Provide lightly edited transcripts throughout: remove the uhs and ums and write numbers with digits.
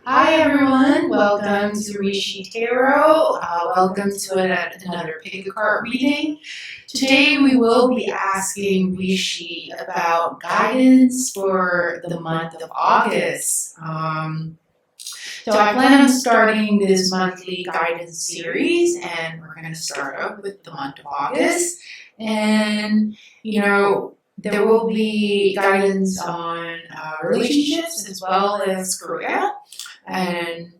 Hi everyone, welcome to Rishi Tarot. Welcome to another pickacard reading. Today we will be asking Rishi about guidance for the month of August. So I plan on starting this monthly guidance series, and we're going to start up with the month of August. And there will be guidance on relationships as well as career and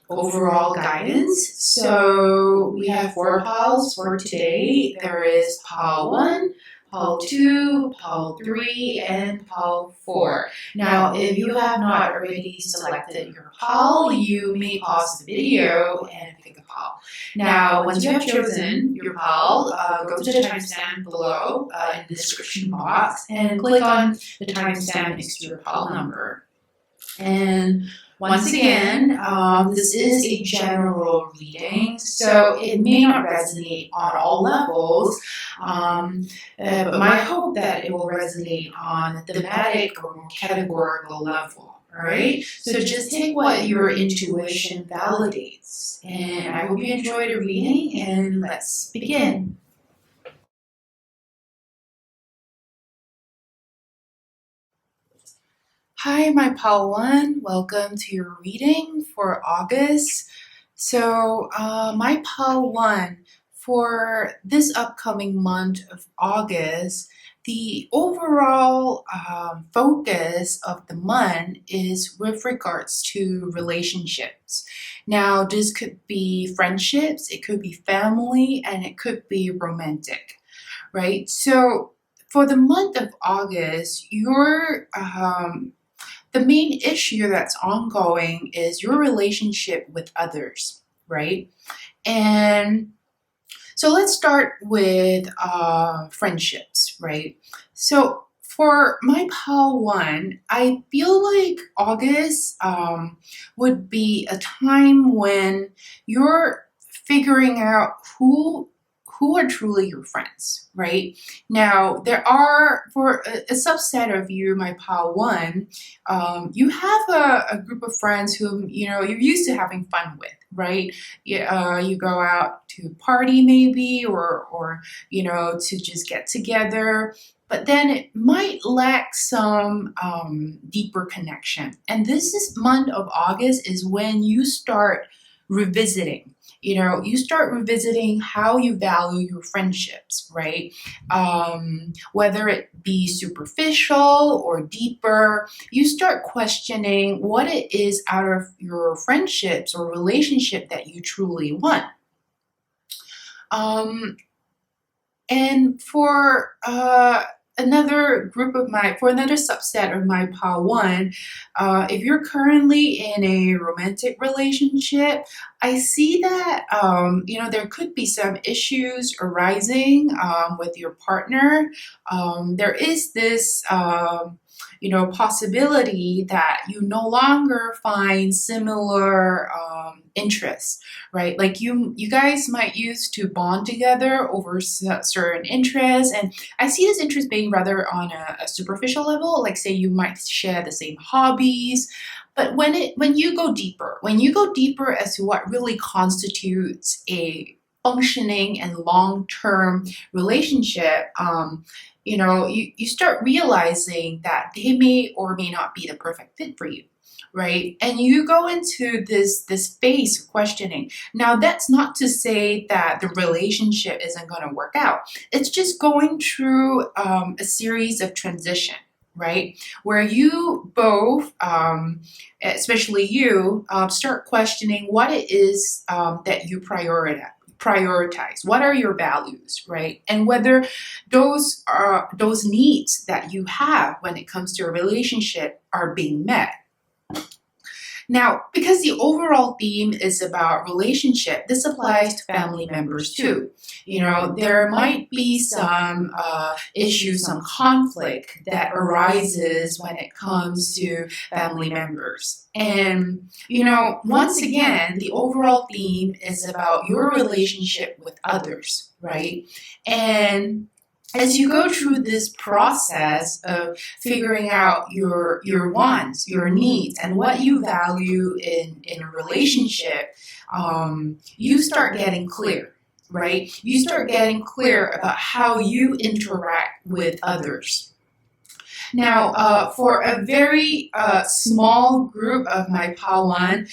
overall guidance. So we have 4 piles for today. There is pile 1, pile 2, pile 3, and pile 4. Now, if you have not already selected your pile, you may pause the video and pick a pile. Now, once you have chosen your pile, go to the timestamp below in the description box and click on the timestamp next to your pile number. And once again, this is a general reading, so it may not resonate on all levels, but my hope that it will resonate on a thematic or more categorical level, all right? So just take what your intuition validates, and I hope you enjoy the reading, and let's begin. Hi, my pile 1. Welcome to your reading for August. So, my pile 1 for this upcoming month of August, the overall focus of the month is with regards to relationships. Now, this could be friendships, it could be family, and it could be romantic, right? So, for the month of August, the main issue that's ongoing is your relationship with others, right? And so let's start with friendships, right? So for my pile 1, I feel like August would be a time when you're figuring out who are truly your friends, right? Now, there are, for a subset of you, my pile 1, you have a group of friends whom, you're used to having fun with, right? You go out to party maybe, or to just get together, but then it might lack some deeper connection. And month of August is when you start revisiting. You start revisiting how you value your friendships, right? Whether it be superficial or deeper, you start questioning what it is out of your friendships or relationship that you truly want. And for another subset of my pile 1, if you're currently in a romantic relationship, I see that there could be some issues arising with your partner. There is this possibility that you no longer find similar interests, right? Like you guys might used to bond together over certain interests, and I see this interest being rather on a superficial level. Like, say you might share the same hobbies, but when you go deeper as to what really constitutes a functioning and long-term relationship, you start realizing that they may or may not be the perfect fit for you, right? And you go into this phase of questioning. Now, that's not to say that the relationship isn't going to work out. It's just going through a series of transition, right? Where you both, especially you, start questioning what it is that you prioritize. What are your values, right? And whether those needs that you have when it comes to a relationship are being met. Now, because the overall theme is about relationship, this applies to family members too. There might be some issues, some conflict that arises when it comes to family members. And, once again, the overall theme is about your relationship with others, right? And as you go through this process of figuring out your wants, your needs, and what you value in a relationship, you start getting clear, right? You start getting clear about how you interact with others. Now, for a very small group of my Pawan,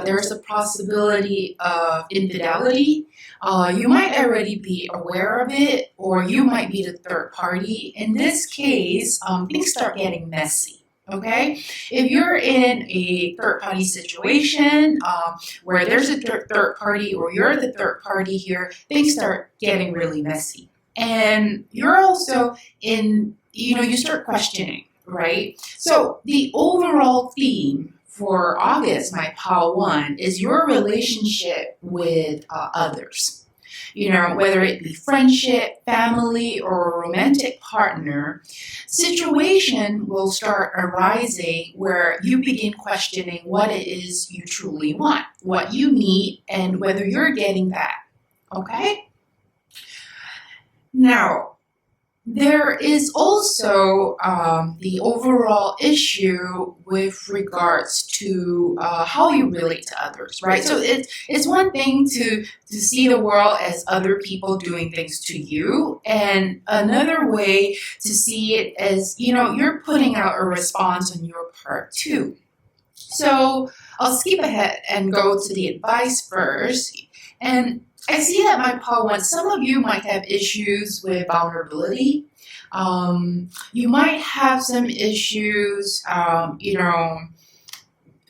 there's a possibility of infidelity. You might already be aware of it, or you might be the third party. In this case, things start getting messy. Okay, if you're in a third party situation where there's a third party, or you're the third party here, things start getting really messy. And you're also in, you start questioning, right? So the overall theme for August, my PAL 1, is your relationship with others. Whether it be friendship, family, or a romantic partner, situation will start arising where you begin questioning what it is you truly want, what you need, and whether you're getting that. Okay? Now, there is also the overall issue with regards to how you relate to others, right? So it's one thing to see the world as other people doing things to you, and another way to see it as, you're putting out a response on your part too. So I'll skip ahead and go to the advice first. And I see that my PAL 1, some of you might have issues with vulnerability. You might have some issues,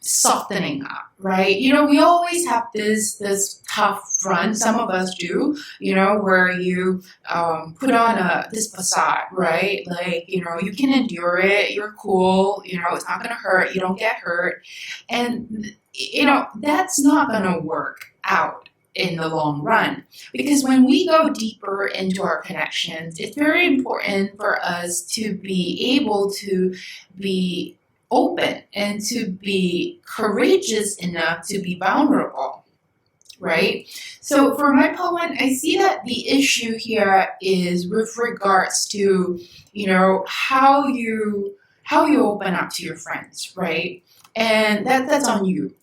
softening up, right? We always have this tough front. Some of us do, where you put on this facade, right? Like, you can endure it. You're cool. It's not gonna hurt. You don't get hurt, and that's not gonna work out in the long run. Because when we go deeper into our connections, it's very important for us to be able to be open and to be courageous enough to be vulnerable, right? So for my PAL 1, I see that the issue here is with regards to, how you open up to your friends, right? And that's on you.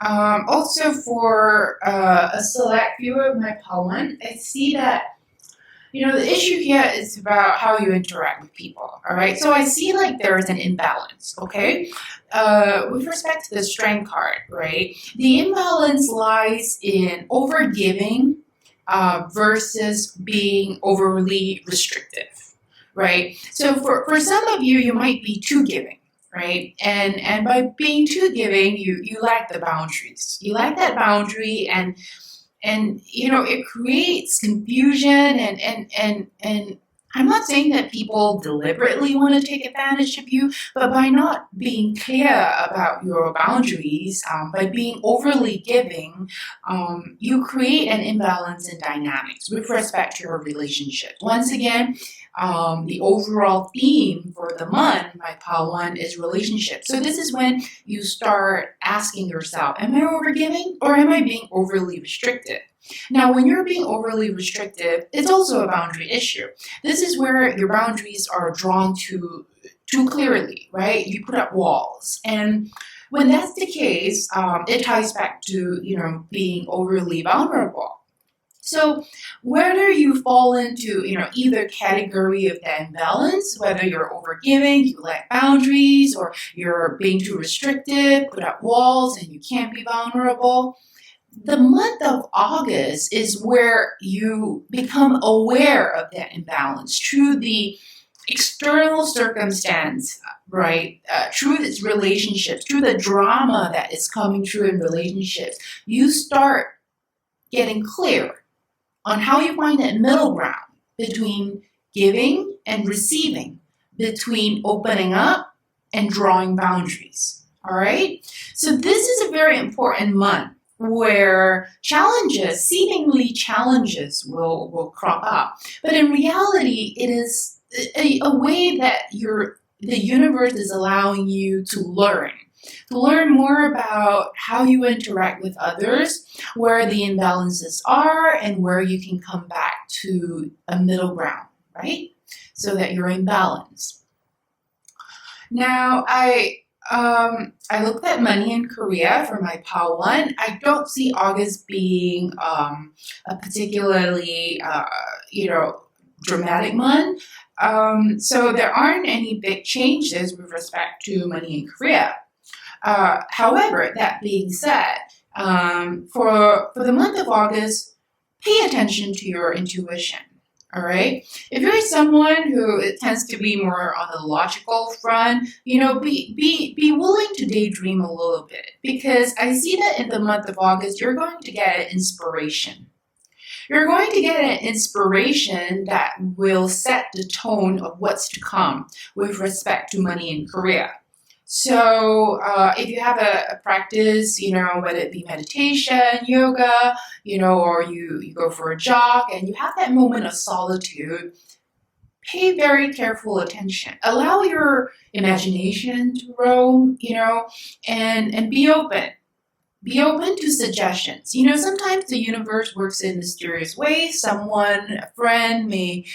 Also, for a select few of my PAL 1, I see that, the issue here is about how you interact with people, all right? So I see like there is an imbalance, okay? With respect to the strength card, right? The imbalance lies in overgiving versus being overly restrictive, right? So for some of you, you might be too giving, right? And by being too giving, you lack the boundaries. You lack that boundary, and it creates confusion, and I'm not saying that people deliberately want to take advantage of you, but by not being clear about your boundaries, by being overly giving, you create an imbalance in dynamics with respect to your relationship. Once again, the overall theme for the month, my PAL 1, is relationship. So this is when you start asking yourself, am I overgiving, or am I being overly restrictive? Now, when you're being overly restrictive, it's also a boundary issue. This is where your boundaries are drawn too clearly, right? You put up walls. And when that's the case, it ties back to, being overly vulnerable. So whether you fall into, either category of the imbalance, whether you're overgiving, you lack boundaries, or you're being too restrictive, put up walls, and you can't be vulnerable, the month of August is where you become aware of that imbalance through the external circumstance, right? Through its relationships, through the drama that is coming through in relationships. You start getting clear on how you find that middle ground between giving and receiving, between opening up and drawing boundaries. All right? So this is a very important month where seemingly challenges will crop up. But in reality, it is a way that the universe is allowing you to learn more about how you interact with others, where the imbalances are, and where you can come back to a middle ground, right? so that you're in balance. Now, I looked at money in Korea for my PAL 1. I don't see August being a particularly, dramatic month. So there aren't any big changes with respect to money in Korea. However, that being said, for the month of August, pay attention to your intuition. All right. If you're someone who it tends to be more on the logical front, be willing to daydream a little bit, because I see that in the month of August, you're going to get an inspiration. You're going to get an inspiration that will set the tone of what's to come with respect to money in Korea. So if you have a practice, whether it be meditation, yoga, or you go for a jog and you have that moment of solitude, pay very careful attention. Allow your imagination to roam, and be open. Be open to suggestions. Sometimes the universe works in mysterious ways. A friend may,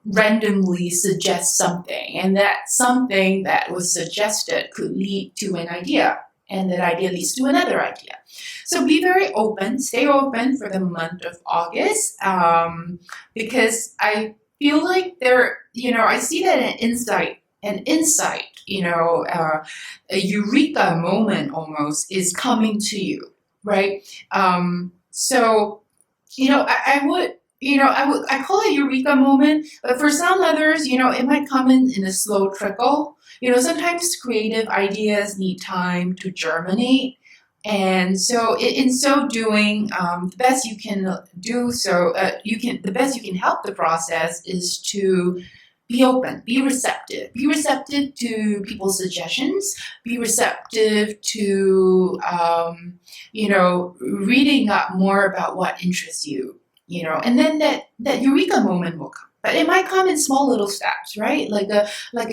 randomly suggest something, and that something that was suggested could lead to an idea, and that idea leads to another idea. So be very open, stay open for the month of August, because I feel like I see that an insight, a eureka moment almost is coming to you, right? So, I call it eureka moment, but for some others, it might come in a slow trickle. Sometimes creative ideas need time to germinate. And so in so doing, the best you can do the best you can help the process is to be open, be receptive to people's suggestions, be receptive to, reading up more about what interests you. And then that eureka moment will come. But it might come in small little steps, right? Like a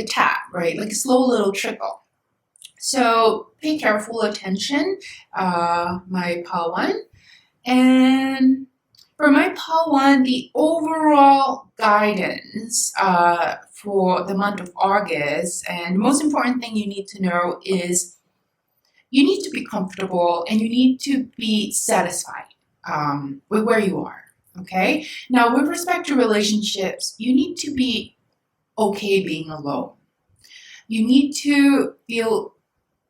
tap, right? Like a slow little trickle. So pay careful attention, my PAL 1. And for my PAL 1, the overall guidance for the month of August, and the most important thing you need to know is you need to be comfortable and you need to be satisfied with where you are. Okay. Now, with respect to relationships, you need to be okay being alone. You need to feel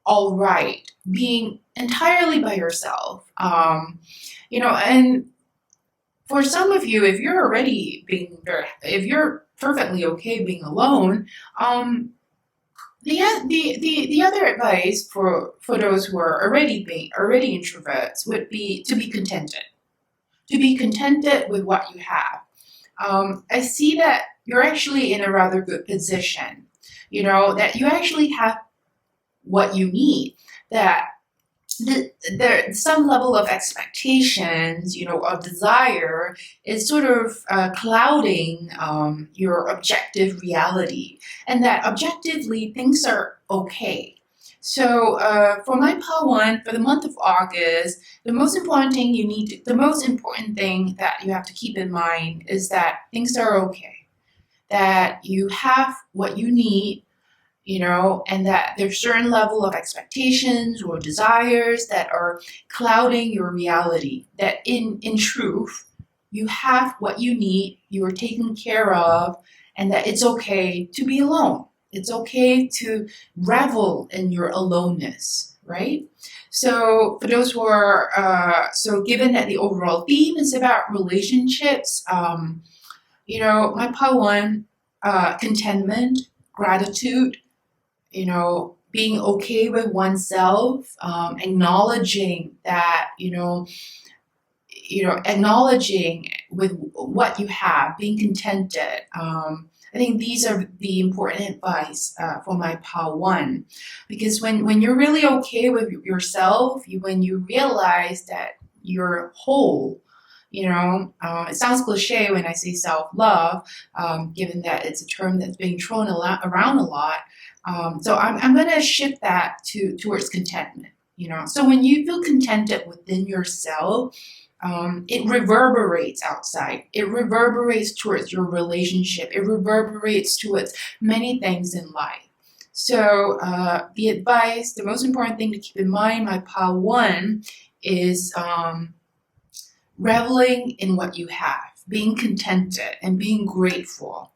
all right being entirely by yourself. And for some of you, if you're perfectly okay being alone, the other advice for those who are already introverts would be to be contented. To be contented with what you have. I see that you're actually in a rather good position, that you actually have what you need, that there's some level of expectations, of desire is sort of clouding your objective reality, and that objectively things are okay. So for my PAL 1, for the month of August, the most important thing that you have to keep in mind is that things are okay, that you have what you need, and that there's certain level of expectations or desires that are clouding your reality, that in truth, you have what you need, you are taken care of, and that it's okay to be alone. It's okay to revel in your aloneness, right? So for those who are, given that the overall theme is about relationships, my PAL 1, contentment, gratitude, being okay with oneself, acknowledging that, acknowledging with what you have, being contented. I think these are the important advice for my PAL 1, because when you're really okay with yourself, when you realize that you're whole, it sounds cliche when I say self-love, given that it's a term that's being thrown around a lot. So I'm going to shift that towards contentment. So when you feel contented within yourself, it reverberates outside. It reverberates towards your relationship. It reverberates towards many things in life. So the advice, the most important thing to keep in mind, my pile one, is reveling in what you have, being contented and being grateful.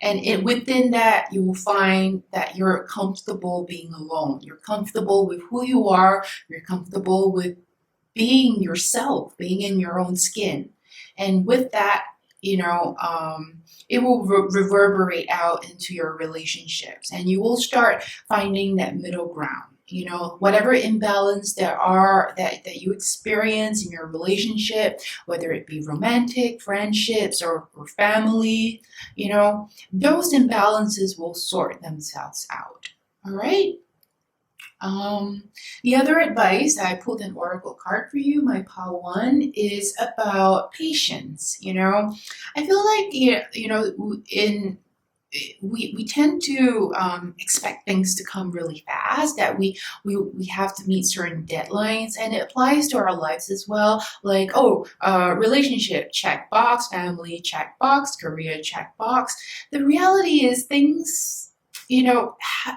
And within that, you will find that you're comfortable being alone. You're comfortable with who you are. You're comfortable with being yourself, being in your own skin. And with that, it will reverberate out into your relationships, and you will start finding that middle ground. Whatever imbalance there are that you experience in your relationship, whether it be romantic, friendships, or family, those imbalances will sort themselves out. All right? The other advice, I pulled an oracle card for you, my pile one, is about patience. I feel like we tend to expect things to come really fast, that we have to meet certain deadlines, and it applies to our lives as well. Like, relationship, check box; family, check box; career, check box. The reality is things,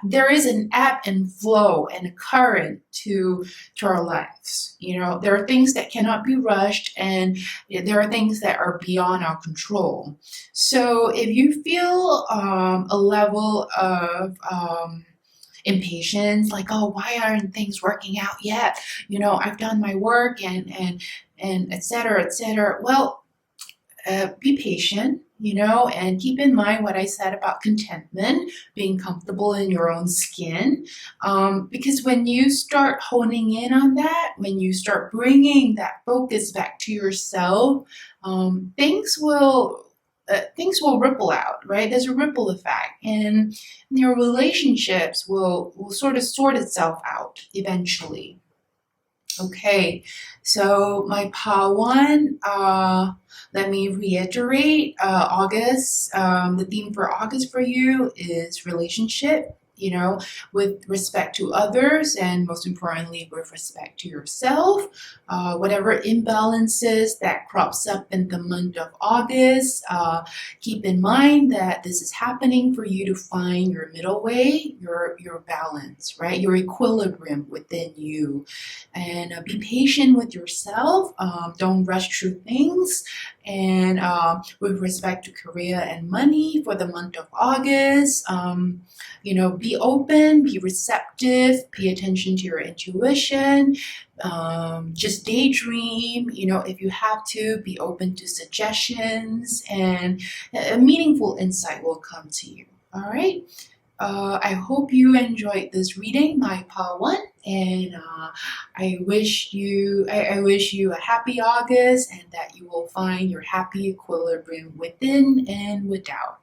there is an ebb and flow and a current to our lives. There are things that cannot be rushed, and there are things that are beyond our control. So if you feel a level of impatience, like, oh, why aren't things working out yet? I've done my work and et cetera, et cetera. Well, be patient, and keep in mind what I said about contentment, being comfortable in your own skin. Because when you start honing in on that, when you start bringing that focus back to yourself, things will ripple out, right? There's a ripple effect, and your relationships will sort of sort itself out eventually. Okay, so my pile one, let me reiterate, August, the theme for August for you is relationship, with respect to others, and most importantly, with respect to yourself. Whatever imbalances that crops up in the month of August, keep in mind that this is happening for you to find your middle way, your balance, right? Your equilibrium within you. And be patient with yourself. Don't rush through things. And with respect to career and money for the month of August, be open, be receptive, pay attention to your intuition, just daydream, if you have to, be open to suggestions, and a meaningful insight will come to you. All right? I hope you enjoyed this reading, my pile one, and I wish you a happy August, and that you will find your happy equilibrium within and without.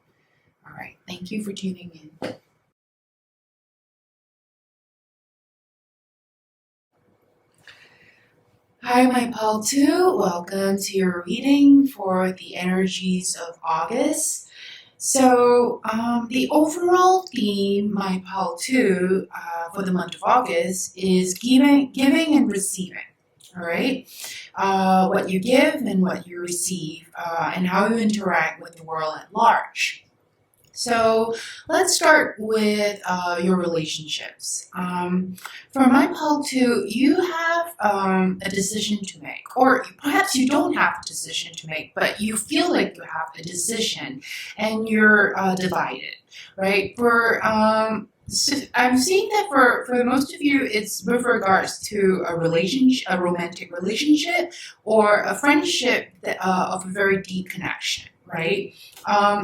All right, thank you for tuning in. Hi, my pile two. Welcome to your reading for the energies of August. So the overall theme, my pile two, for the month of August is giving and receiving. All right, what you give and what you receive, and how you interact with the world at large. So let's start with your relationships. For my pile two, you have a decision to make, or perhaps you don't have a decision to make, but you feel like you have a decision, and you're divided, right? So I'm seeing that for most of you, it's with regards to a relationship, a romantic relationship, or a friendship that, of a very deep connection, right?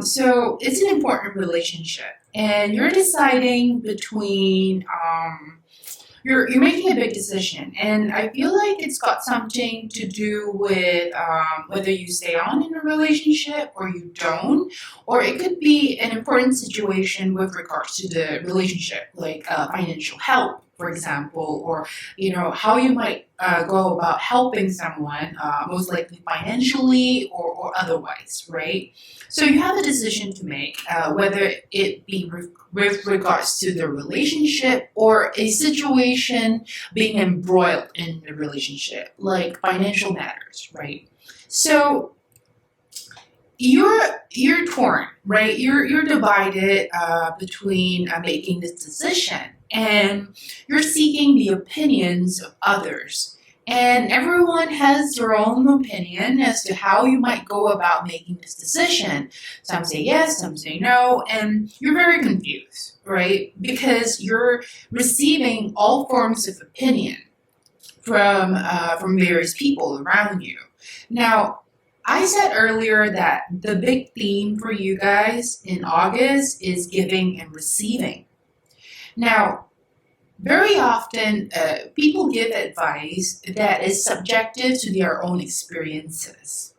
So it's an important relationship, and you're deciding between, you're making a big decision, and I feel like it's got something to do with whether you stay on in a relationship or you don't, or it could be an important situation with regards to the relationship, like financial help, for example, or how you might go about helping someone, most likely financially or otherwise, right? So you have a decision to make, whether it be with regards to the relationship or a situation being embroiled in the relationship, like financial matters, right? So you're torn, right? You're divided between making this decision, and you're seeking the opinions of others. And everyone has their own opinion as to how you might go about making this decision. Some say yes, some say no, and you're very confused, right? Because you're receiving all forms of opinion from various people around you. Now, I said earlier that the big theme for you guys in August is giving and receiving. Now, very often people give advice that is subjective to their own experiences.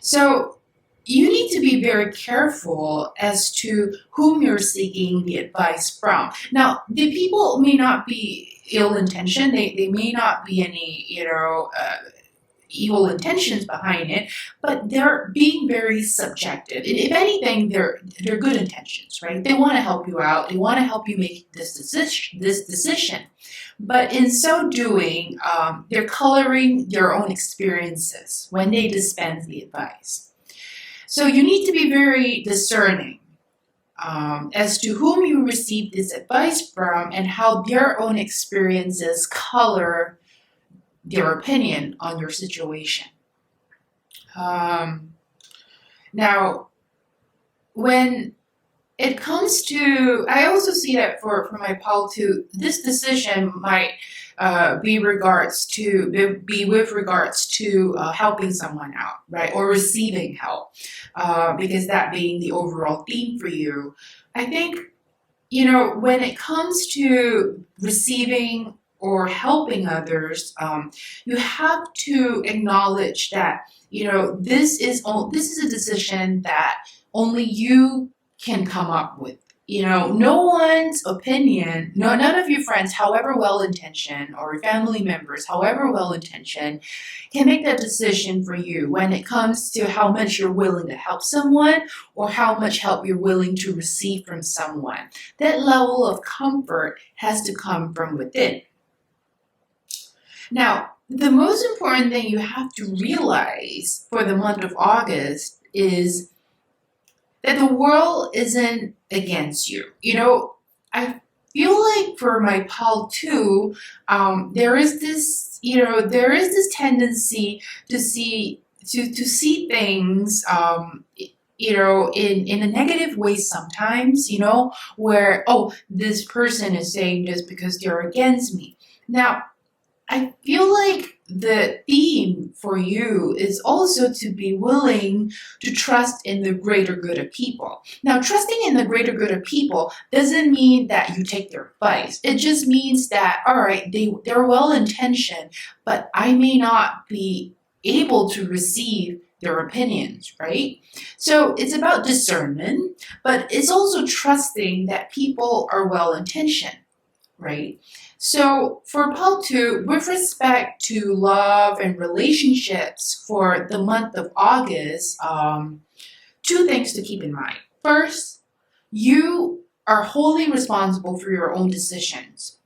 So you need to be very careful as to whom you're seeking the advice from. Now, the people may not be ill-intentioned. They may not be any, evil intentions behind it, but they're being very subjective. And if anything, they're good intentions, right? They want to help you out. They want to help you make this decision. But in so doing, they're coloring their own experiences when they dispense the advice. So you need to be very discerning as to whom you receive this advice from and how their own experiences color their opinion on your situation. Now, when it comes to, I also see that for my pal too, this decision might be with regards to helping someone out, right, or receiving help, because that being the overall theme for you. I think when it comes to receiving or helping others, you have to acknowledge that this is a decision that only you can come up with. No one's opinion, none of your friends, however well-intentioned, or your family members, however well-intentioned, can make that decision for you when it comes to how much you're willing to help someone or how much help you're willing to receive from someone. That level of comfort has to come from within. Now, the most important thing you have to realize for the month of August is that the world isn't against you. I feel like for my pal too, there is this tendency to see things, in a negative way sometimes, where, oh, this person is saying this because they're against me. Now, I feel like the theme for you is also to be willing to trust in the greater good of people. Now, trusting in the greater good of people doesn't mean that you take their advice. It just means that, all right, they're well-intentioned, but I may not be able to receive their opinions, right? So it's about discernment, but it's also trusting that people are well-intentioned, right? So for Paul 2, with respect to love and relationships for the month of August, two things to keep in mind. First, you are wholly responsible for your own decisions.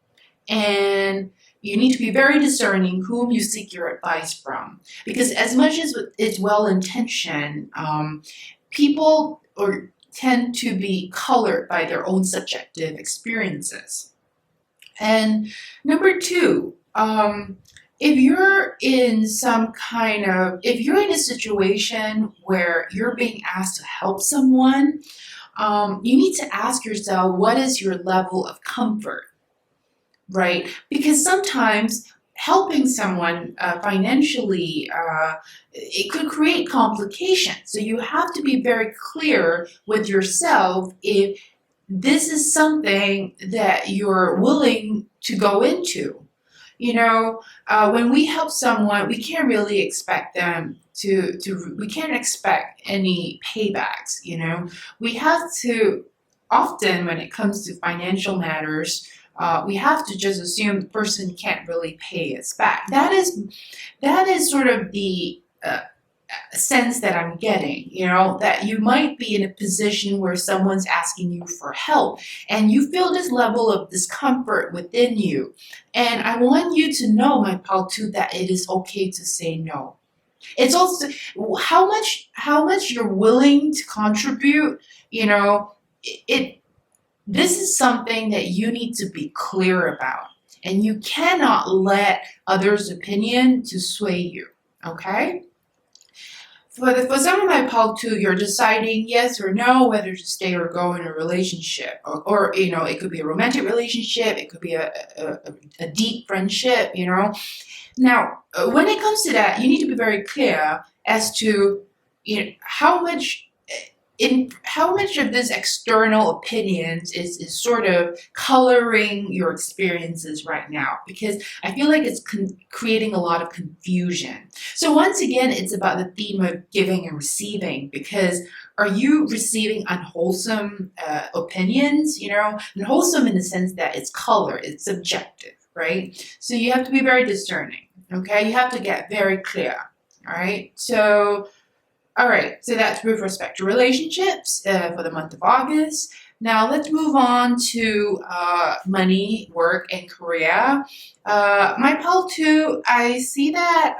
And you need to be very discerning whom you seek your advice from. Because as much as it's well-intentioned, people tend to be colored by their own subjective experiences. And number two, if you're in a situation where you're being asked to help someone, you need to ask yourself, what is your level of comfort, right? Because sometimes helping someone financially, it could create complications. So you have to be very clear with yourself if this is something that you're willing to go into. When we help someone, we can't really expect them we can't expect any paybacks, We have to, often when it comes to financial matters, we have to just assume the person can't really pay us back. That is sort of the sense that I'm getting, that you might be in a position where someone's asking you for help and you feel this level of discomfort within you. And I want you to know, my pal, too, that it is okay to say no. It's also how much you're willing to contribute, this is something that you need to be clear about. And you cannot let others' opinion to sway you, okay? For some of my pal too, you're deciding yes or no whether to stay or go in a relationship, or it could be a romantic relationship, it could be a deep friendship. Now, when it comes to that, you need to be very clear as to how much of this external opinions is sort of coloring your experiences right now, because I feel like it's creating a lot of confusion. So once again, it's about the theme of giving and receiving, because are you receiving unwholesome opinions? Unwholesome in the sense that it's color, it's subjective, right? So you have to be very discerning, okay? You have to get very clear, all right? All right, so that's with respect to relationships for the month of August. Now let's move on to money, work, and career. My pal too, I see that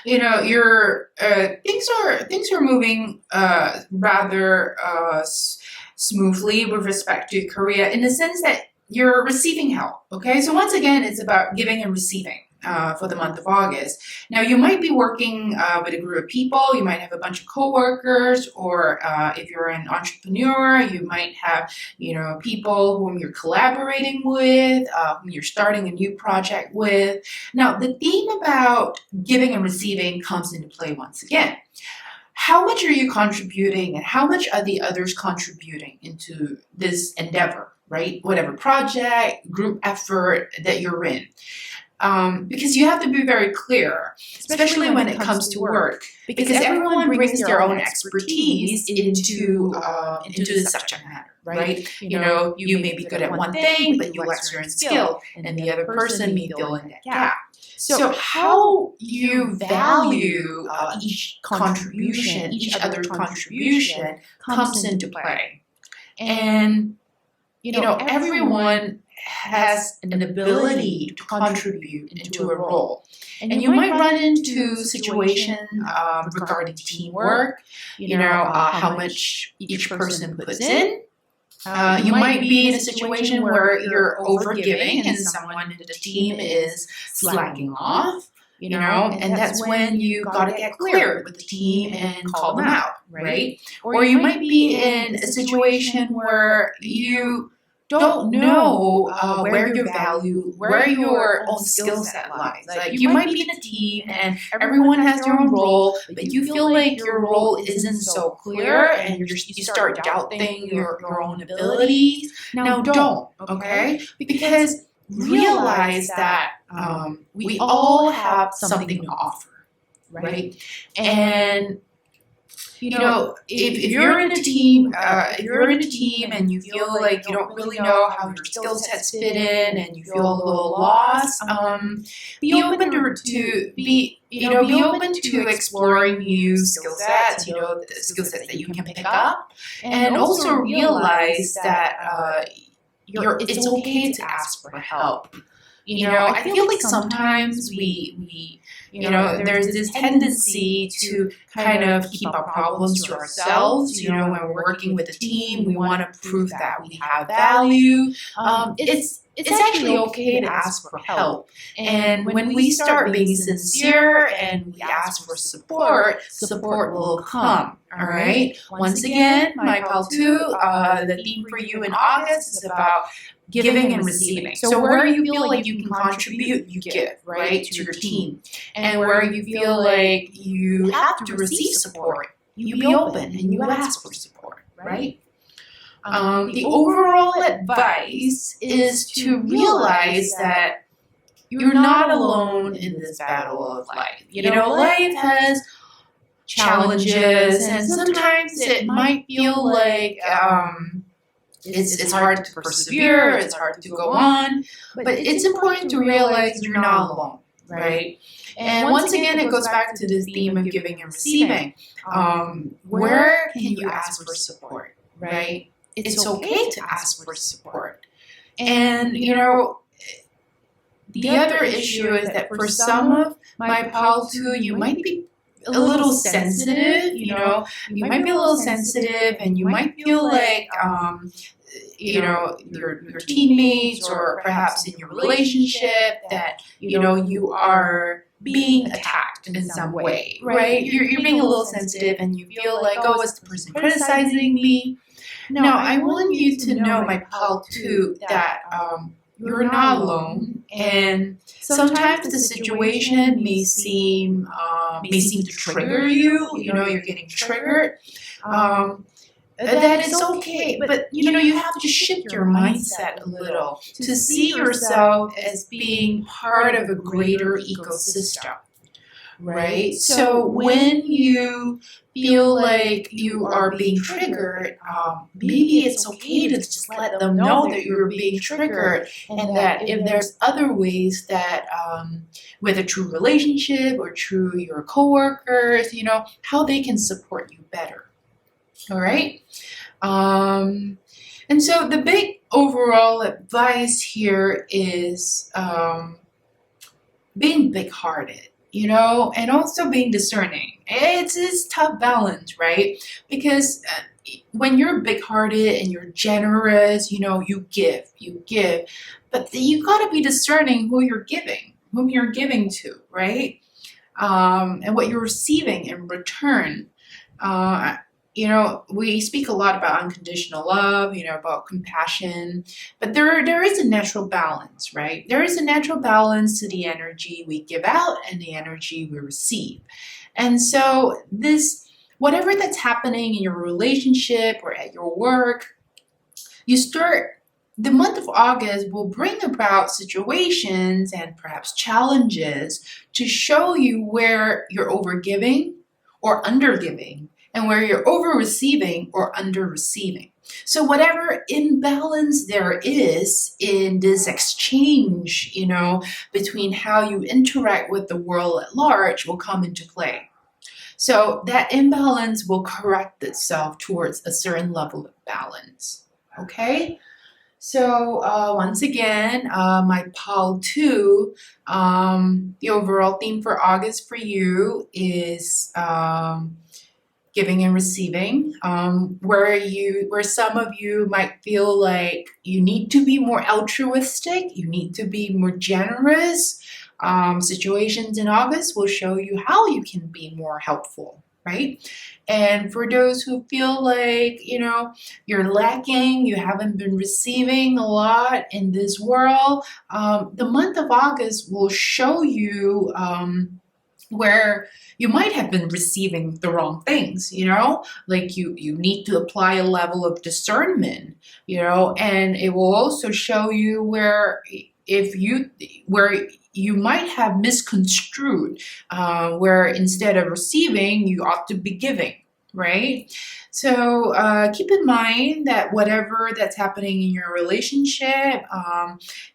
your things are moving rather smoothly with respect to career, in the sense that you're receiving help. Okay, so once again, it's about giving and receiving. For the month of August. Now, you might be working with a group of people. You might have a bunch of coworkers, or if you're an entrepreneur, you might have, people whom you're collaborating with, whom you're starting a new project with. Now, the theme about giving and receiving comes into play once again. How much are you contributing, and how much are the others contributing into this endeavor, right? Whatever project, group effort that you're in. Because you have to be very clear, especially when it comes to work, because everyone brings their own expertise into the subject matter, right? You may be good at one thing, but you lack certain skill, and the other person may fill in that gap. So how you value each contribution, each other's contribution, comes into play. And everyone has an ability to contribute into a role. And you might run into situations regarding teamwork, how much each person puts in. You might be in a situation where you're overgiving and someone in the team is slacking off, and that's when you got to get clear with the team and call them out, right? Or you might be in a situation where you don't know where your own skill set lies. Like, you might be in a team and everyone has their own role, but you feel like your role isn't so clear, and you start doubting your own abilities. Now, don't, okay? Because realize that we all have something to offer, right? And if you're in a team, and you feel like you don't really know how your skill sets fit in, and you feel a little lost, be open to exploring new skill sets. The skill sets that you can pick up, and also realize that it's okay to ask for help. I feel like sometimes we there's this tendency to kind of keep our problems to ourselves. When we're working with a team, we want to prove that we have value. It's actually okay to ask for help. And when we start being sincere and we ask for support will come. All right. Once again, my pal too, the theme for you in August is about giving and receiving. So where you feel like you can contribute, you give, right, to your team. And where you feel like you have to receive support, you be open and you ask for support, right? The overall advice is to realize that you're not alone in this battle of life. Life has challenges, and sometimes it might feel like it's hard to persevere, it's hard to go on, but it's important to realize you're not alone, right? And once again, it goes back to this theme of giving and receiving. Where can you ask for support, right? It's okay to ask for support. And, the other issue is that for some of my pal too, you might be a little sensitive, you might be a little sensitive and you might feel like, your teammates or perhaps in your relationship that, you are being attacked in some way, right? You're being a little sensitive and you feel like, oh, is the person criticizing me? Now, I want you to know, my pal too, that you're not alone, and sometimes the situation may seem to trigger you. You're getting triggered. That is okay, but you have to shift your mindset a little to see yourself as being part of a greater ecosystem, right? So when you feel like you are being triggered, maybe it's okay to just let them know that you're being triggered, and that if there's other ways that, whether through relationship or through your coworkers, how they can support you better. All right. And so the big overall advice here is being big-hearted, and also being discerning. It's this tough balance, right? Because when you're big-hearted and you're generous, you give, but you got to be discerning whom you're giving to, right? And what you're receiving in return. We speak a lot about unconditional love, about compassion, but there is a natural balance, right? There is a natural balance to the energy we give out and the energy we receive. And so whatever that's happening in your relationship or at your work, the month of August will bring about situations and perhaps challenges to show you where you're overgiving or undergiving, and where you're over-receiving or under-receiving. So whatever imbalance there is in this exchange, between how you interact with the world at large will come into play. So that imbalance will correct itself towards a certain level of balance, okay? So once again, my pal 2, the overall theme for August for you is giving and receiving, where some of you might feel like you need to be more altruistic, you need to be more generous. Situations in August will show you how you can be more helpful, right? And for those who feel like, you're lacking, you haven't been receiving a lot in this world, the month of August will show you where you might have been receiving the wrong things, like you need to apply a level of discernment, and it will also show you where you might have misconstrued, where instead of receiving, you ought to be giving, right? So keep in mind that whatever that's happening in your relationship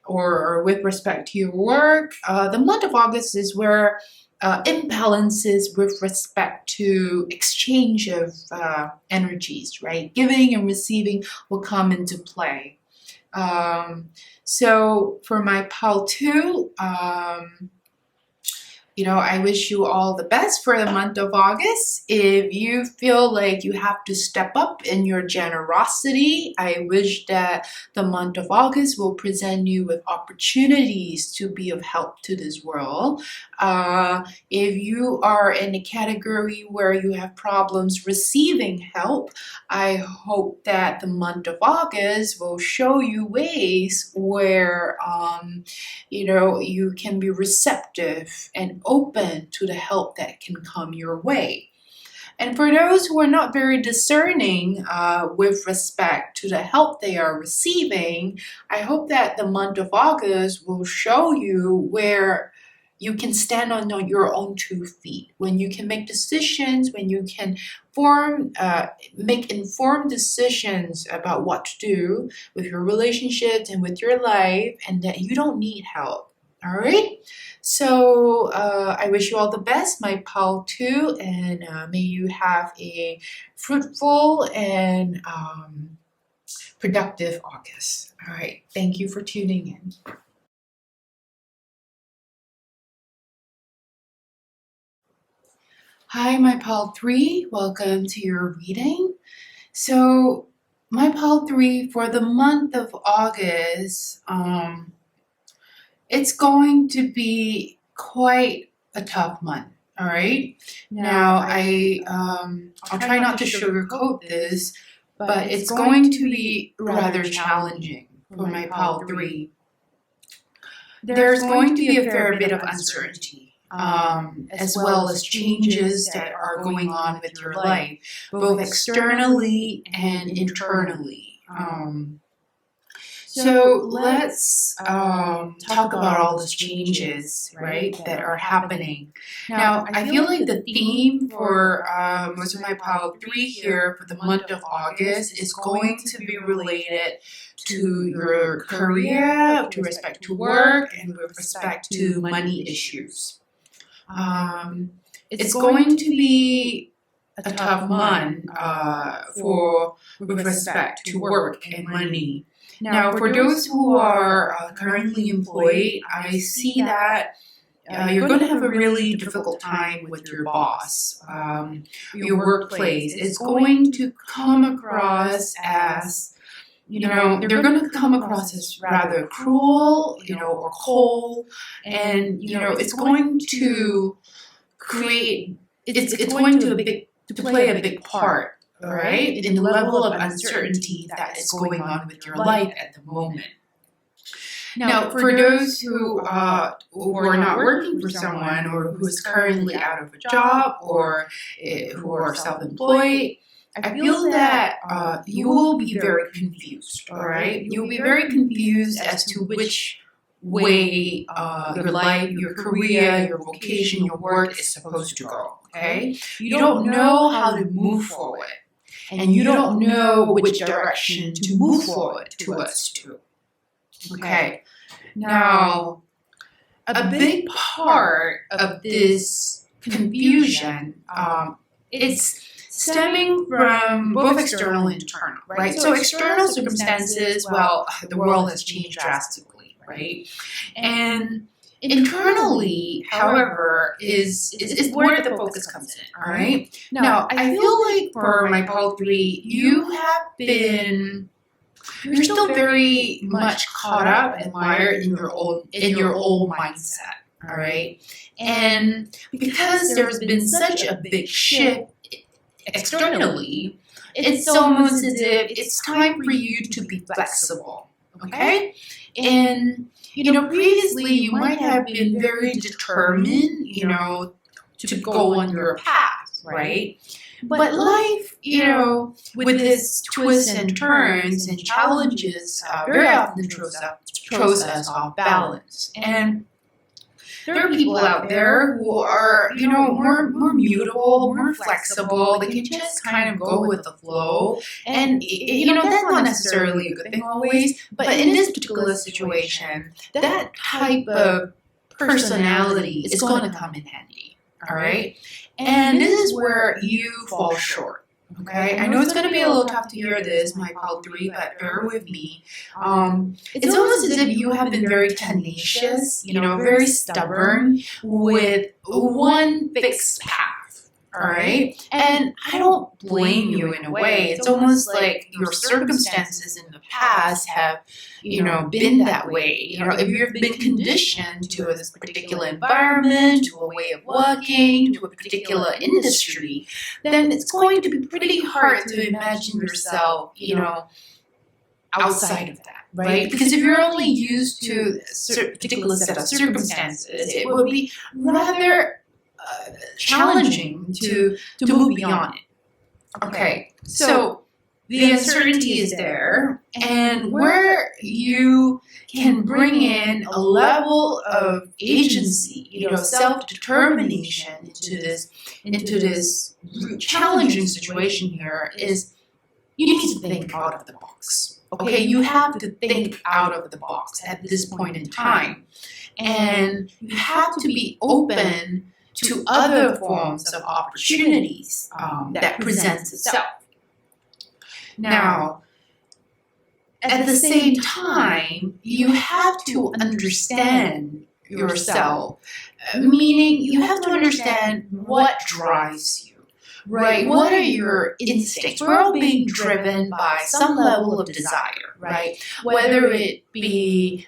or with respect to your work, the month of August is where imbalances with respect to exchange of energies, right? Giving and receiving will come into play. So for my pal 2, I wish you all the best for the month of August. If you feel like you have to step up in your generosity, I wish that the month of August will present you with opportunities to be of help to this world. If you are in a category where you have problems receiving help, I hope that the month of August will show you ways where, you can be receptive and open to the help that can come your way. And for those who are not very discerning with respect to the help they are receiving, I hope that the month of August will show you where you can stand on your own 2 feet, when you can make decisions, when you can make informed decisions about what to do with your relationships and with your life, and that you don't need help. All right. So I wish you all the best, my pal too, and may you have a fruitful and productive August. All right. Thank you for tuning in. Hi, my pal 3. Welcome to your reading. So, my pal 3, for the month of August, it's going to be quite a tough month. All right. Now, I'll try not to sugarcoat this, but it's going to be rather challenging for my pal 3. There's going to be a fair bit of uncertainty. As well as changes that are going on with your life, both externally and internally. So let's talk about all those changes, right, that are happening. Now, I feel like the theme for most of my pile 3 here for the month of August is going to be related to your career, with respect to work, and with respect to money issues. It's going to be a tough month with respect to work and money. Now, for those who are currently employed, I see that you're going to have a really difficult time with your boss. Your workplace is going to come across as, they're going to come across as rather cruel, or cold, and, it's going to create, it's going to play a big part, all right, in the level of uncertainty that is going on with your life at the moment. Now, for those who are not working for someone, or who is currently out of a job, or who are self-employed, I feel that you will be very confused, all right? You'll be very confused as to which way your life, your career, your vocation, your work is supposed to go, okay? You don't know how to move forward, and you don't know which direction to move forward towards, okay? Now, a big part of this confusion, it's stemming from both external and internal, right? So external circumstances, well, the world has changed drastically, right? And internally, however, is where the focus comes in, all right? Now, I feel like for my pile 3, you're still very much caught up and mired in your old mindset, all right? And because there's been such a big shift externally, it's almost as if it's time for you to be flexible, okay? And, previously you might have been very determined, to go on your path, right? But life, with its twists and turns and challenges, very often throws us off balance. And there are people out there who are, more mutable, more flexible. They can just kind of go with the flow. And, that's not necessarily a good thing always. But in this particular situation, that type of personality is going to come in handy. All right? And this is where you fall short. Okay, I know it's going to be a little tough to hear this, my pile 3, but bear with me. It's almost as if you have been very tenacious, very stubborn with one fixed path, all right? And I don't blame you in a way. It's almost like your circumstances in the past have, been that way. If you've been conditioned to this particular environment, to a way of working, to a particular industry, then it's going to be pretty hard to imagine yourself, outside of that, right? Because if you're only used to a particular set of circumstances, it would be rather challenging to move beyond it. Okay, so the uncertainty is there, and where you can bring in a level of agency, self-determination into this challenging situation here is you need to think out of the box. Okay, you have to think out of the box at this point in time, and you have to be open to other forms of opportunities that presents itself. Now, at the same time, you have to understand yourself, meaning you have to understand what drives you, right? What are your instincts? We're all being driven by some level of desire, right? Whether it be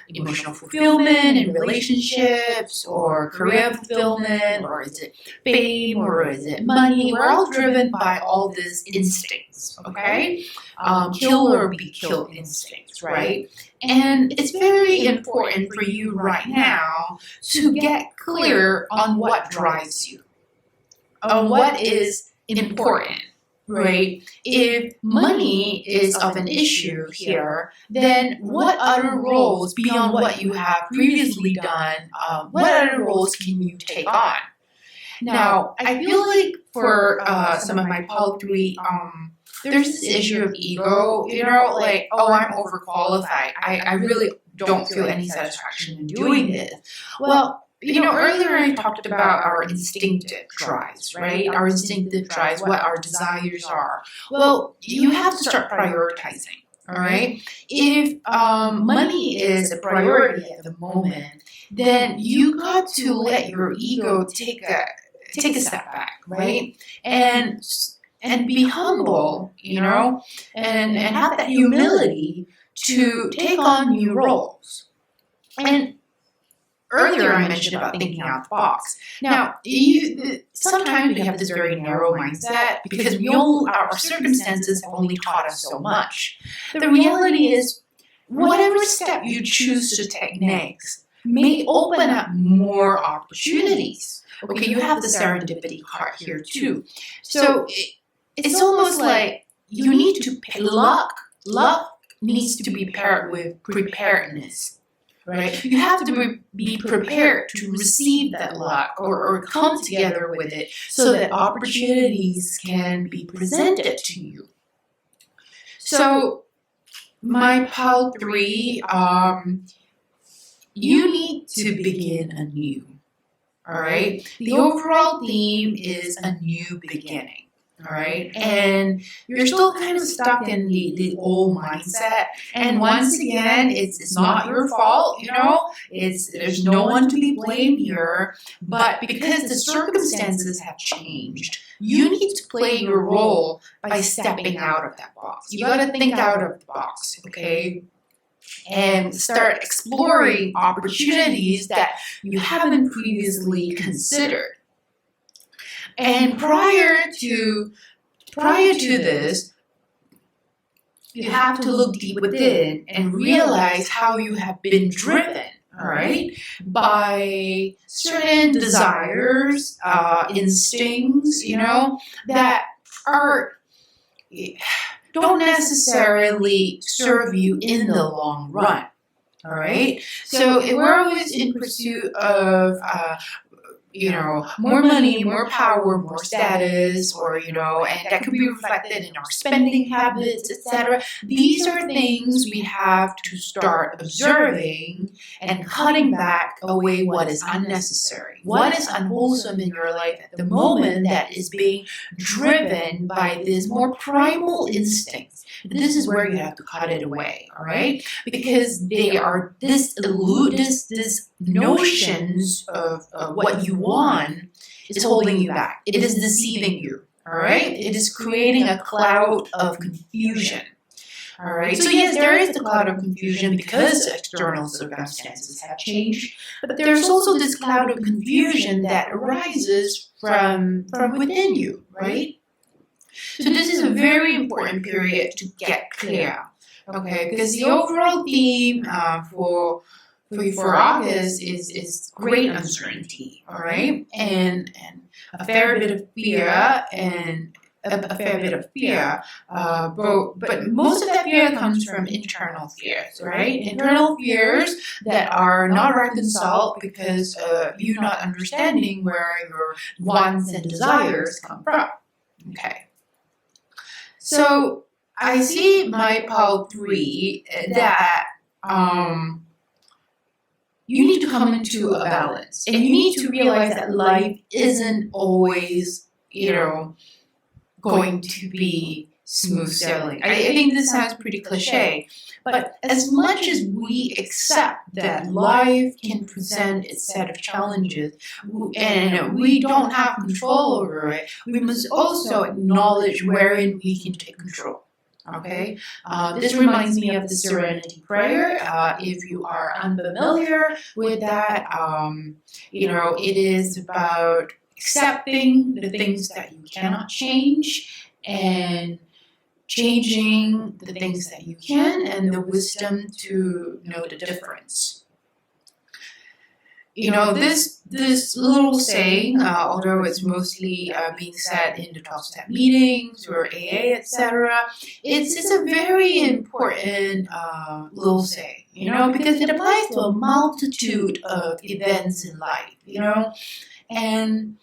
emotional fulfillment in relationships, or career fulfillment, or is it fame, or is it money? We're all driven by all these instincts, okay? Kill or be killed instincts, right? And it's very important for you right now to get clear on what drives you, on what is important, right? If money is of an issue here, then what other roles beyond what you have previously done, what other roles can you take on? Now, I feel like for some of my Pal 3, there's this issue of ego, like, oh, I'm overqualified. I really don't feel any satisfaction in doing this. Well, earlier I talked about our instinctive drives, right? Our instinctive drives, what our desires are. Well, you have to start prioritizing, all right? If money is a priority at the moment, then you got to let your ego take a step back, right? And be humble, and have that humility to take on new roles. And earlier I mentioned about thinking out the box. Now, sometimes we have this very narrow mindset because our circumstances have only taught us so much. The reality is, whatever step you choose to take next may open up more opportunities. Okay, you have the serendipity card here too. So it's almost like you need to luck. Luck needs to be paired with preparedness, right? You have to be prepared to receive that luck or come together with it so that opportunities can be presented to you. So, my Pal 3, you need to begin anew, all right? The overall theme is a new beginning. All right, and you're still kind of stuck in the old mindset. And once again, it's not your fault, there's no one to be blamed here. But because the circumstances have changed, you need to play your role by stepping out of that box. You got to think out of the box, okay? And start exploring opportunities that you haven't previously considered. And prior to this, you have to look deep within and realize how you have been driven, all right, by certain desires, instincts, that don't necessarily serve you in the long run, all right? So if we're always in pursuit of more money, more power, more status, or, and that could be reflected in our spending habits, etc. These are things we have to start observing and cutting back away what is unnecessary, what is unwholesome in your life at the moment that is being driven by this more primal instincts. This is where you have to cut it away, all right? Because they are this notions of what you want is holding you back. It is deceiving you, all right? It is creating a cloud of confusion, all right? So yes, there is the cloud of confusion because external circumstances have changed, but there's also this cloud of confusion that arises from within you, right? So this is a very important period to get clear, okay? Because the overall theme for August is great uncertainty, all right? And a fair bit of fear and a fair bit of fear, but most of that fear comes from internal fears, right? Internal fears that are not reconciled because you're not understanding where your wants and desires come from. Okay. So I see my pile 3 that you need to come into a balance, and you need to realize that life isn't always, going to be smooth sailing. I think this sounds pretty cliche, but as much as we accept that life can present its set of challenges and we don't have control over it, we must also acknowledge wherein we can take control. Okay, this reminds me of the Serenity Prayer. If you are unfamiliar with that, it is about accepting the things that you cannot change and changing the things that you can, and the wisdom to know the difference. This little saying, although it's mostly being said in the 12-step meetings or AA, etc., it's a very important little saying, because it applies to a multitude of events in life, and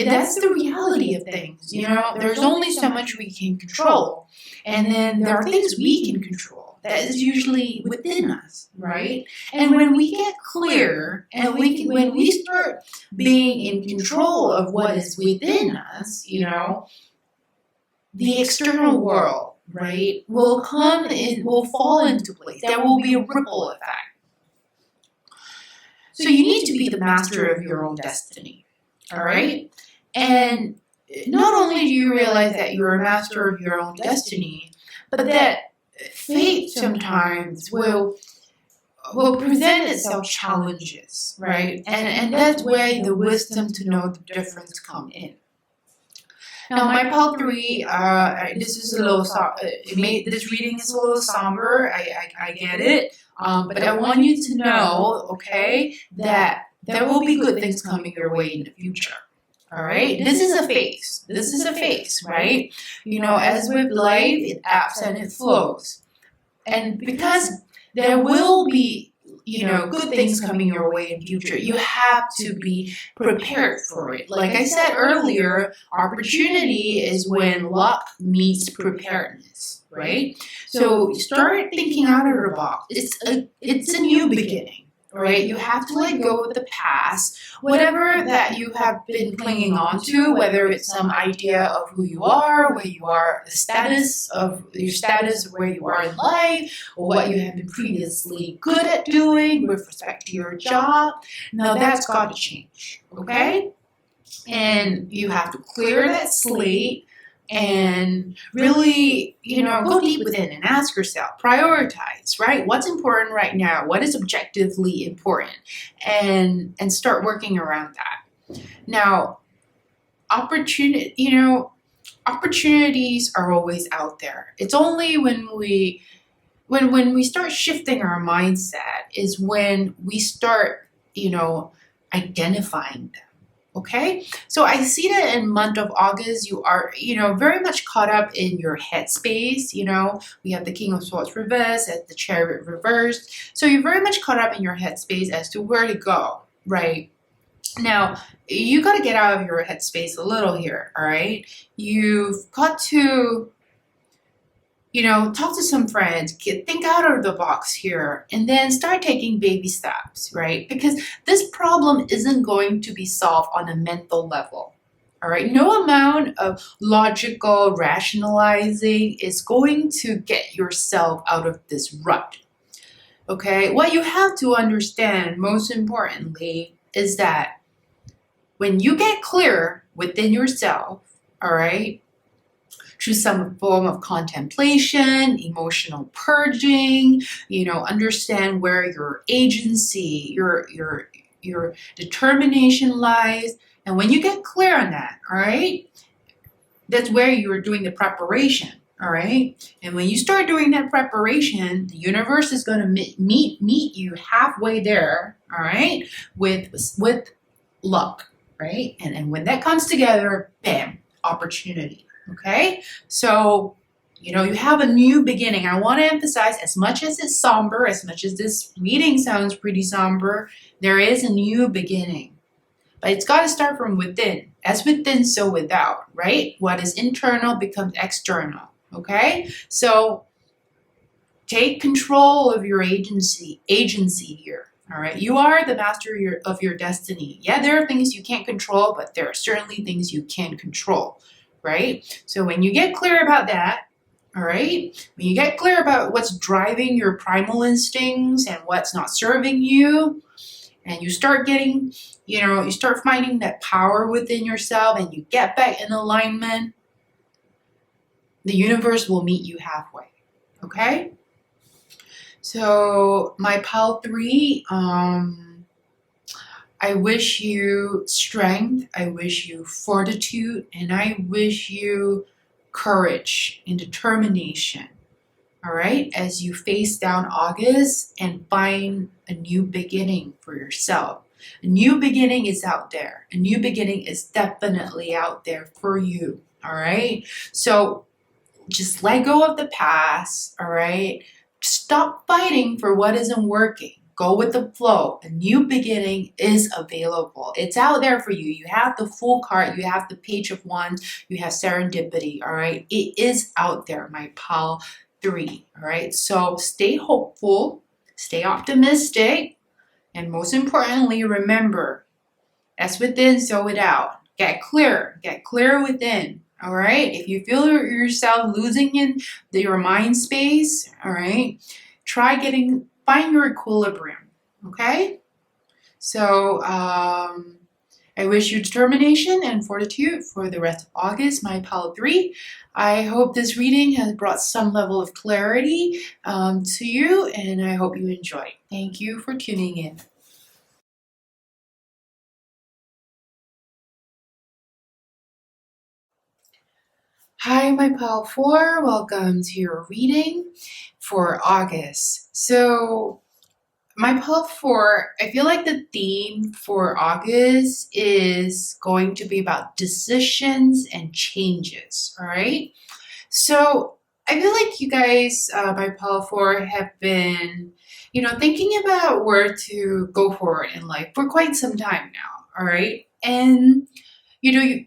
that's the reality of things. There's only so much we can control, and then there are things we can control that is usually within us, right? And when we get clear and when we start being in control of what is within us, the external world, right, will fall into place. There will be a ripple effect. So you need to be the master of your own destiny, all right? And not only do you realize that you're a master of your own destiny, but that fate sometimes will present itself challenges, right? And that's where the wisdom to know the difference come in. Now, my pile 3, this is a little this reading is a little somber. I get it, but I want you to know, okay, that there will be good things coming your way in the future. All right, this is a phase. This is a phase, right? As with life, it ebbs and it flows. And because there will be, good things coming your way in the future, you have to be prepared for it. Like I said earlier, opportunity is when luck meets preparedness, right? So start thinking out of the box. It's a new beginning. Right? You have to let go of the past, whatever that you have been clinging on to, whether it's some idea of who you are, where you are, the status of where you are in life, or what you have been previously good at doing with respect to your job. Now that's got to change, okay? And you have to clear that slate and really, go deep within and ask yourself, prioritize, right? What's important right now? What is objectively important? And start working around that. Now, opportunities are always out there. It's only when we start shifting our mindset is when we start, identifying them. Okay, so I see that in month of August, you are, very much caught up in your headspace. We have the King of Swords reversed, and the Chariot reversed. So you're very much caught up in your headspace as to where to go, right? Now, you got to get out of your headspace a little here, all right? You've got to, talk to some friends, think out of the box here, and then start taking baby steps, right? Because this problem isn't going to be solved on a mental level, all right? No amount of logical rationalizing is going to get yourself out of this rut, okay? What you have to understand, most importantly, is that when you get clear within yourself, all right, through some form of contemplation, emotional purging, understand where your agency, your determination lies. And when you get clear on that, all right, that's where you're doing the preparation, all right? And when you start doing that preparation, the universe is going to meet you halfway there, all right, with luck, right? And when that comes together, bam, opportunity. Okay, so you have a new beginning. I want to emphasize, as much as it's somber, as much as this reading sounds pretty somber, there is a new beginning. But it's got to start from within. As within, so without, right? What is internal becomes external. Okay, so take control of your agency here. All right, you are the master of your destiny. Yeah, there are things you can't control, but there are certainly things you can control, right? So when you get clear about that, all right, when you get clear about what's driving your primal instincts and what's not serving you, and you start getting, you start finding that power within yourself and you get back in alignment, the universe will meet you halfway, okay? So my pile 3, I wish you strength, I wish you fortitude, and I wish you courage and determination, all right, as you face down August and find a new beginning for yourself. A new beginning is out there. A new beginning is definitely out there for you, all right? So just let go of the past, all right? Stop fighting for what isn't working. Go with the flow. A new beginning is available. It's out there for you. You have the full card. You have the Page of Wands. You have serendipity, all right? It is out there, my pal 3, all right? So stay hopeful, stay optimistic, and most importantly, remember, as within, so without. Get clear within. All right. If you feel yourself losing in your mind space, all right, find your equilibrium. Okay. So I wish you determination and fortitude for the rest of August, my pile 3. I hope this reading has brought some level of clarity to you, and I hope you enjoy. Thank you for tuning in. Hi, my pal 4. Welcome to your reading for August. So, my pal 4, I feel like the theme for August is going to be about decisions and changes, all right? So, I feel like you guys, my pal 4, have been, thinking about where to go forward in life for quite some time now, all right? And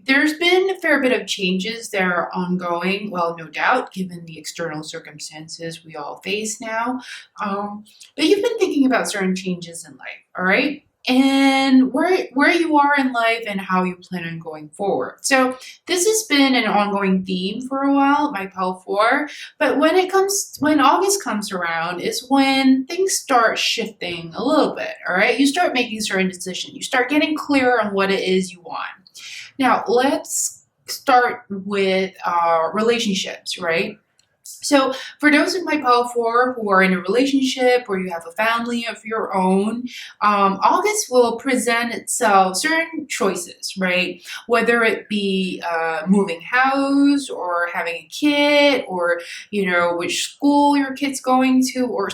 there's been a fair bit of changes that are ongoing, well, no doubt, given the external circumstances we all face now. But you've been thinking about certain changes in life, all right? And where you are in life and how you plan on going forward. So this has been an ongoing theme for a while, my pal 4. But when August comes around is when things start shifting a little bit, all right? You start making certain decisions. You start getting clear on what it is you want. Now, let's start with relationships, right? So for those of my pal 4 who are in a relationship or you have a family of your own, August will present itself certain choices, right? Whether it be moving house or having a kid or, which school your kid's going to or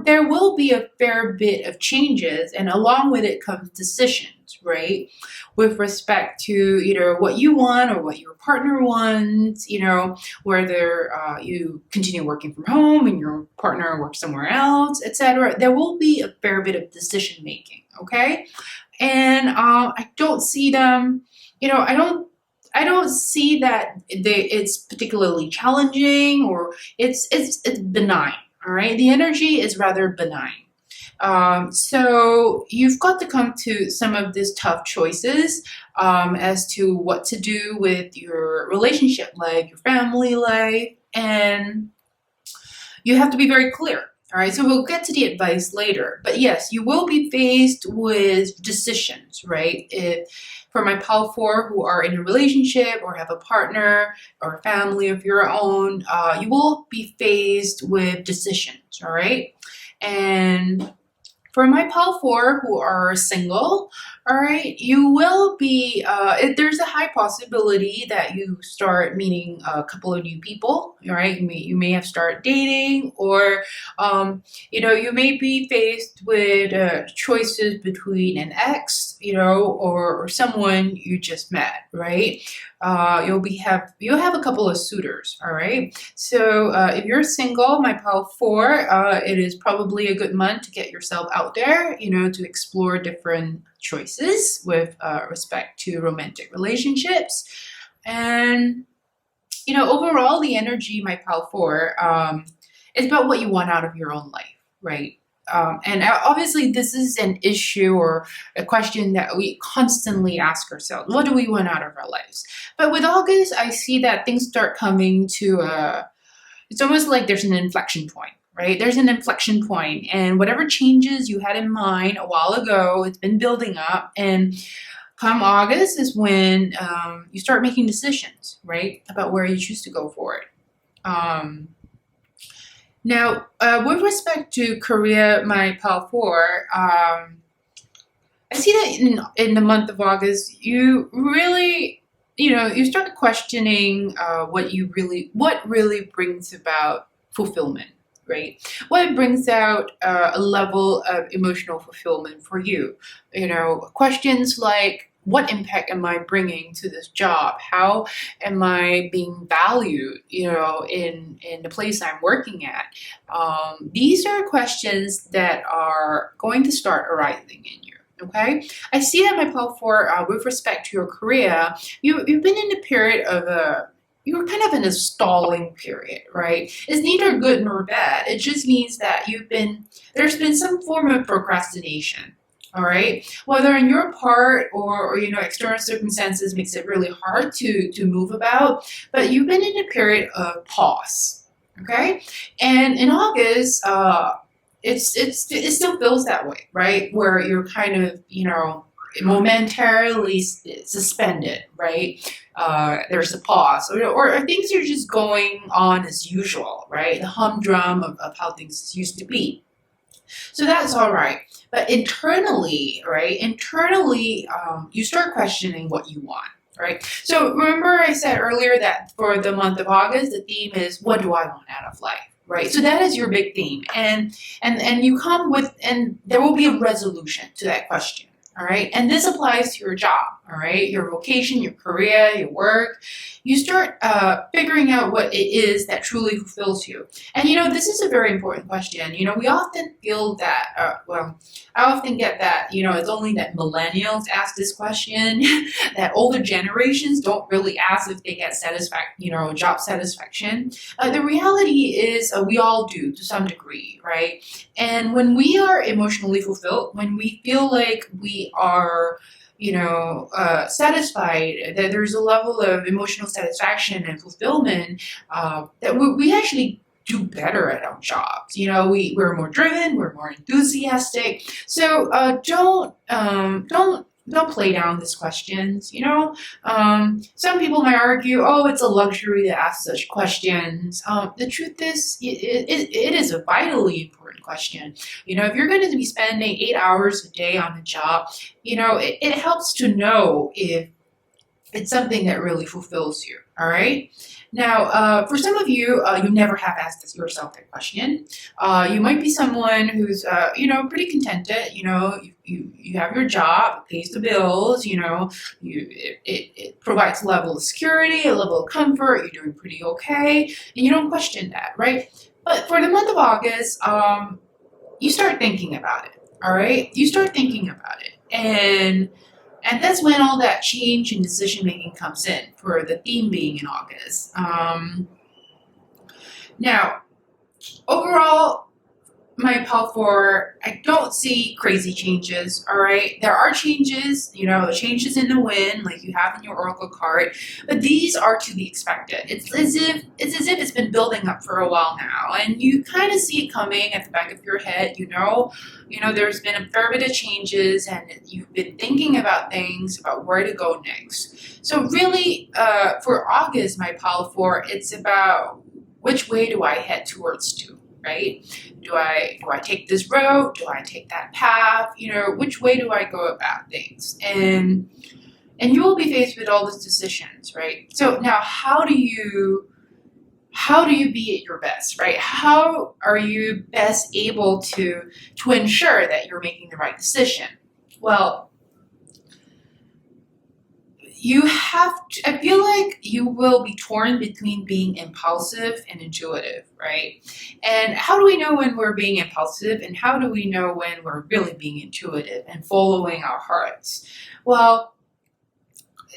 there will be a fair bit of changes, and along with it comes decisions, right? With respect to, what you want or what your partner wants, whether you continue working from home and your partner works somewhere else, etc. There will be a fair bit of decision making, okay? And I don't see them, I don't see that it's particularly challenging or it's benign, all right? The energy is rather benign. So you've got to come to some of these tough choices as to what to do with your relationship life, your family life, and you have to be very clear. All right, so we'll get to the advice later. But yes, you will be faced with decisions, right? For my pal 4 who are in a relationship or have a partner or a family of your own, you will be faced with decisions, all right? And For my pal 4 who are single, all right, you will be, there's a high possibility that you start meeting a couple of new people, all right? You may have started dating, or, you may be faced with choices between an ex, or someone you just met, right? You'll have a couple of suitors, all right? So if you're single, my pal 4, it is probably a good month to get yourself out there, to explore different choices with respect to romantic relationships. And, overall, the energy, my pal 4, is about what you want out of your own life, right? And obviously, this is an issue or a question that we constantly ask ourselves. What do we want out of our lives? But with August, I see that things start coming to it's almost like there's an inflection point, right? There's an inflection point, and whatever changes you had in mind a while ago, it's been building up. And come August is when you start making decisions, right, about where you choose to go forward. Now, with respect to career, my pal 4, I see that in the month of August, you really, you start questioning what really brings about fulfillment, right? What brings out a level of emotional fulfillment for you? Questions like, what impact am I bringing to this job? How am I being valued, in the place I'm working at? These are questions that are going to start arising in you. Okay, I see that, my pal 4, with respect to your career, you've been in a period of you're kind of in a stalling period, right? It's neither good nor bad. It just means that there's been some form of procrastination. All right, whether on your part or external circumstances makes it really hard to move about, but you've been in a period of pause. Okay, and in August, it still feels that way, right? Where you're kind of momentarily suspended, right? There's a pause, or things are just going on as usual, right? The humdrum of how things used to be. So that's all right. But internally, right? Internally, you start questioning what you want, right? So remember I said earlier that for the month of August, the theme is, what do I want out of life? Right. So that is your big theme. And you come with, and there will be a resolution to that question. All right. And this applies to your job. All right. Your vocation, your career, your work. You start figuring out what it is that truly fulfills you. And, this is a very important question. We often feel that, I often get that, it's only that millennials ask this question, that older generations don't really ask if they get job satisfaction. The reality is we all do to some degree, right? And when we are emotionally fulfilled, when we feel like we are satisfied, that there's a level of emotional satisfaction and fulfillment, that we actually do better at our jobs. We're more driven, we're more enthusiastic. So don't play down these questions. Some people might argue, oh, it's a luxury to ask such questions. The truth is, it is a vitally important question. If you're going to be spending 8 hours a day on a job, it helps to know if it's something that really fulfills you. All right. Now, for some of you, you never have asked yourself that question. You might be someone who's, pretty contented. You have your job, it pays the bills. It provides a level of security, a level of comfort. You're doing pretty okay, and you don't question that, right? But for the month of August, you start thinking about it. All right, you start thinking about it, and that's when all that change in decision making comes in, for the theme being in August. Now, overall, my pal 4, I don't see crazy changes, all right? There are changes, changes in the wind, like you have in your oracle card, but these are to be expected. It's as if it's been building up for a while now, and you kind of see it coming at the back of your head. There's been a fair bit of changes, and you've been thinking about things, about where to go next. So really, for August, my pal 4, it's about which way do I head towards to, right? Do I take this road? Do I take that path? Which way do I go about things? And you will be faced with all these decisions, right? So now how do you be at your best, right? How are you best able to ensure that you're making the right decision? Well, I feel like you will be torn between being impulsive and intuitive, right? And how do we know when we're being impulsive, and how do we know when we're really being intuitive and following our hearts? Well,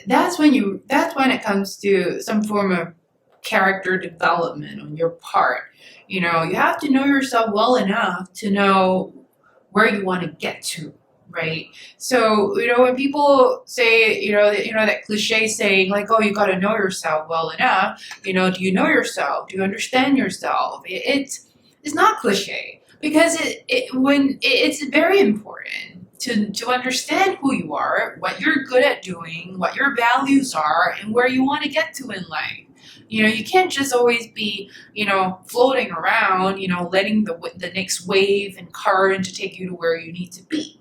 that's when it comes to some form of character development on your part. You have to know yourself well enough to know where you want to get to, right? So, when people say, that cliche saying like, oh, you got to know yourself well enough, do you know yourself? Do you understand yourself? It's not cliche, because it's very important to understand who you are, what you're good at doing, what your values are, and where you want to get to in life. You can't just always be, floating around, letting the next wave and current to take you to where you need to be,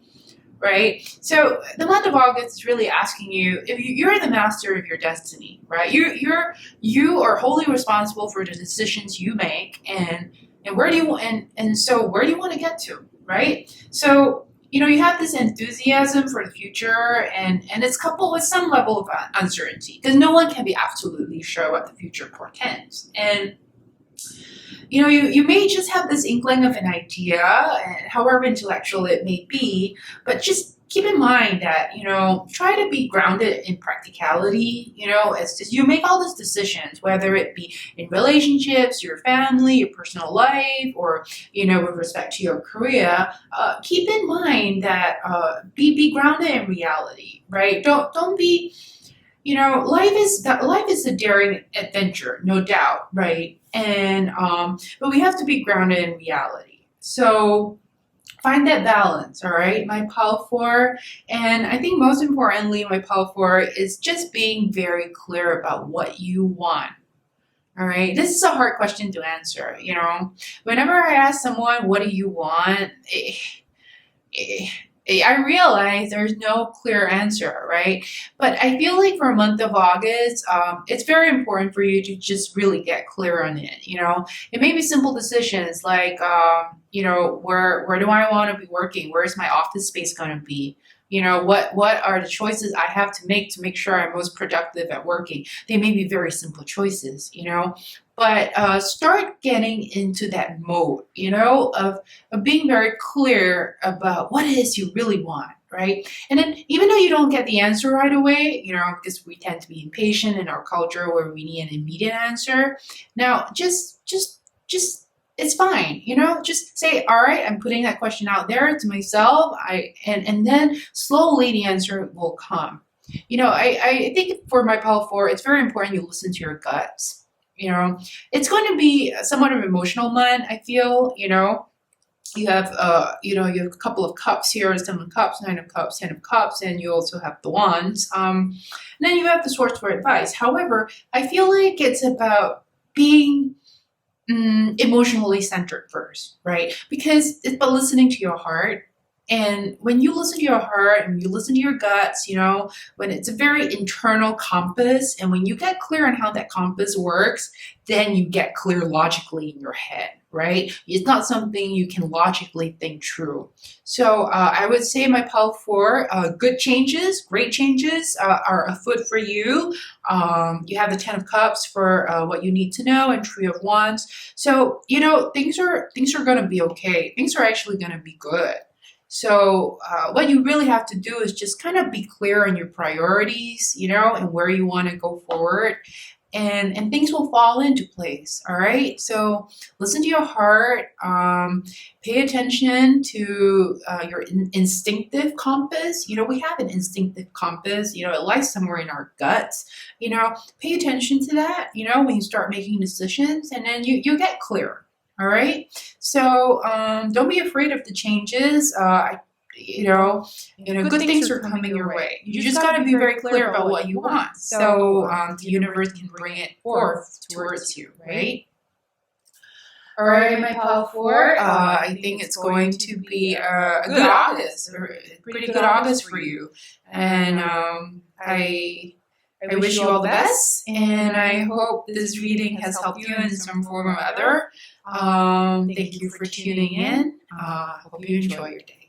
right? So the month of August is really asking you, if you're the master of your destiny, right? You are wholly responsible for the decisions you make, and where do you want to get to, right? So you have this enthusiasm for the future, and it's coupled with some level of uncertainty, because no one can be absolutely sure what the future portends. And you may just have this inkling of an idea, and however intellectual it may be, but just keep in mind that, try to be grounded in practicality, as you make all these decisions, whether it be in relationships, your family, your personal life, or, with respect to your career. Keep in mind that be grounded in reality, right? Don't be, life is a daring adventure, no doubt, right? And but we have to be grounded in reality. So find that balance, all right, my Pal 4. And I think most importantly, my Pal 4 is just being very clear about what you want. All right, this is a hard question to answer. Whenever I ask someone, what do you want? I realize there's no clear answer, right? But I feel like for a month of August, it's very important for you to just really get clear on it. It may be simple decisions like, where do I want to be working? Where is my office space going to be? What are the choices I have to make sure I'm most productive at working? They may be very simple choices, but start getting into that mode, of being very clear about what it is you really want, right? And then even though you don't get the answer right away, because we tend to be impatient in our culture where we need an immediate answer. Now, just it's fine, just say, all right, I'm putting that question out there to myself. And then slowly the answer will come. I think for my Pal 4, it's very important you listen to your guts. It's going to be somewhat of an emotional month, I feel. You have you have a couple of cups here, 7 of Cups, 9 of Cups, 10 of Cups, and you also have the Wands. And then you have the Swords for advice. However, I feel like it's about being emotionally centered first, right? Because it's about listening to your heart. And when you listen to your heart and you listen to your guts, when it's a very internal compass, and when you get clear on how that compass works, then you get clear logically in your head, right? It's not something you can logically think through. So I would say, my Pal 4, good changes, great changes are afoot for you. You have the 10 of Cups for what you need to know, and 3 of Wands. So, things are going to be okay. Things are actually going to be good. So what you really have to do is just kind of be clear on your priorities, and where you want to go forward, and things will fall into place. All right. So listen to your heart, pay attention to your instinctive compass. We have an instinctive compass, it lies somewhere in our guts, pay attention to that, when you start making decisions, and then you get clear. All right. So don't be afraid of the changes. Good things are coming your way. You just got to be very clear about what you want, so the universe can bring it forth towards you, right? All right, my pile 4. I think it's going to be a good August, or a pretty good August for you. And I wish you all the best, and I hope this reading has helped you in some form or other. Thank you for tuning in. Hope you enjoy your day.